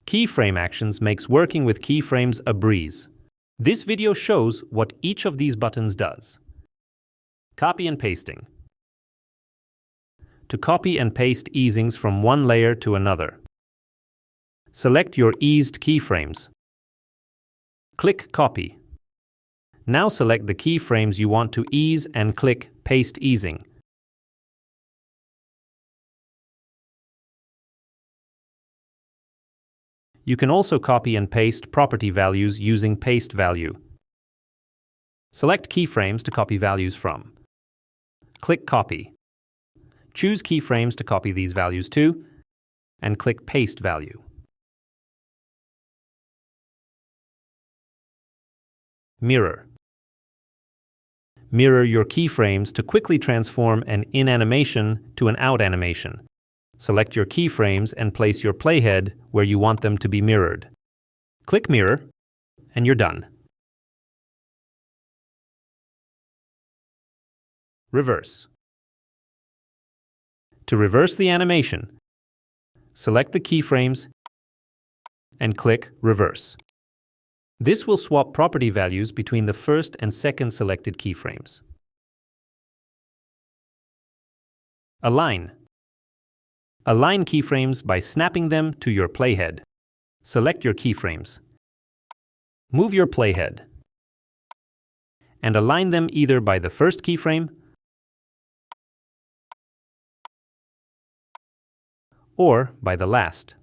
Keyframe actions makes working with keyframes a breeze. This video shows what each of these buttons does. Copy and pasting. To copy and paste easings from one layer to another, select your eased keyframes. Click Copy. Now select the keyframes you want to ease and click Paste Easing. You can also copy and paste property values using Paste Value. Select keyframes to copy values from. Click Copy. Choose keyframes to copy these values to, and click Paste Value. Mirror. Mirror your keyframes to quickly transform an in animation to an out animation. Select your keyframes and place your playhead where you want them to be mirrored. Click Mirror, and you're done. Reverse. To reverse the animation, select the keyframes and click Reverse. This will swap property values between the first and second selected keyframes. Align. Align keyframes by snapping them to your playhead. Select your keyframes. Move your playhead and align them either by the first keyframe or by the last.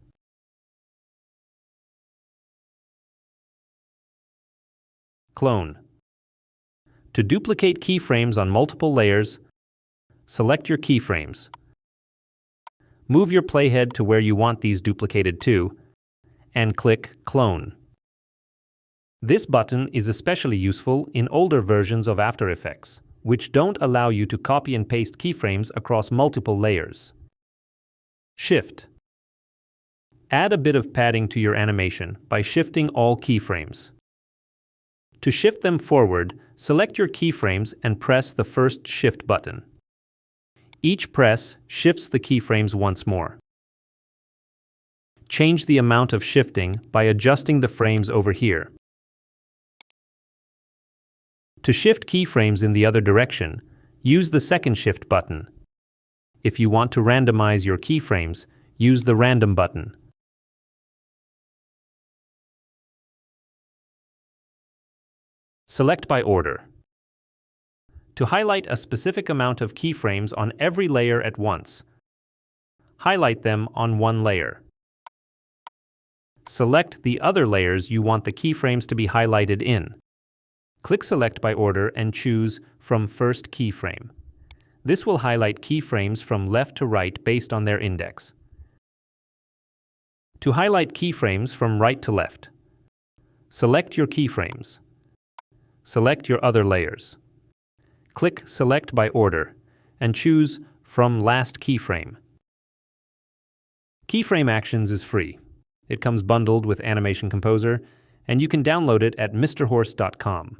Clone. To duplicate keyframes on multiple layers, select your keyframes. Move your playhead to where you want these duplicated to, and click Clone. This button is especially useful in older versions of After Effects, which don't allow you to copy and paste keyframes across multiple layers. Shift. Add a bit of padding to your animation by shifting all keyframes. To shift them forward, select your keyframes and press the first Shift button. Each press shifts the keyframes once more. Change the amount of shifting by adjusting the frames over here. To shift keyframes in the other direction, use the second Shift button. If you want to randomize your keyframes, use the Random button. Select by order. To highlight a specific amount of keyframes on every layer at once, highlight them on one layer. Select the other layers you want the keyframes to be highlighted in. Click Select by order and choose from First Keyframe. This will highlight keyframes from left to right based on their index. To highlight keyframes from right to left, select your keyframes. Select your other layers. Click Select by order and choose from Last Keyframe. Keyframe Actions is free. It comes bundled with Animation Composer, and you can download it at mrhorse.com.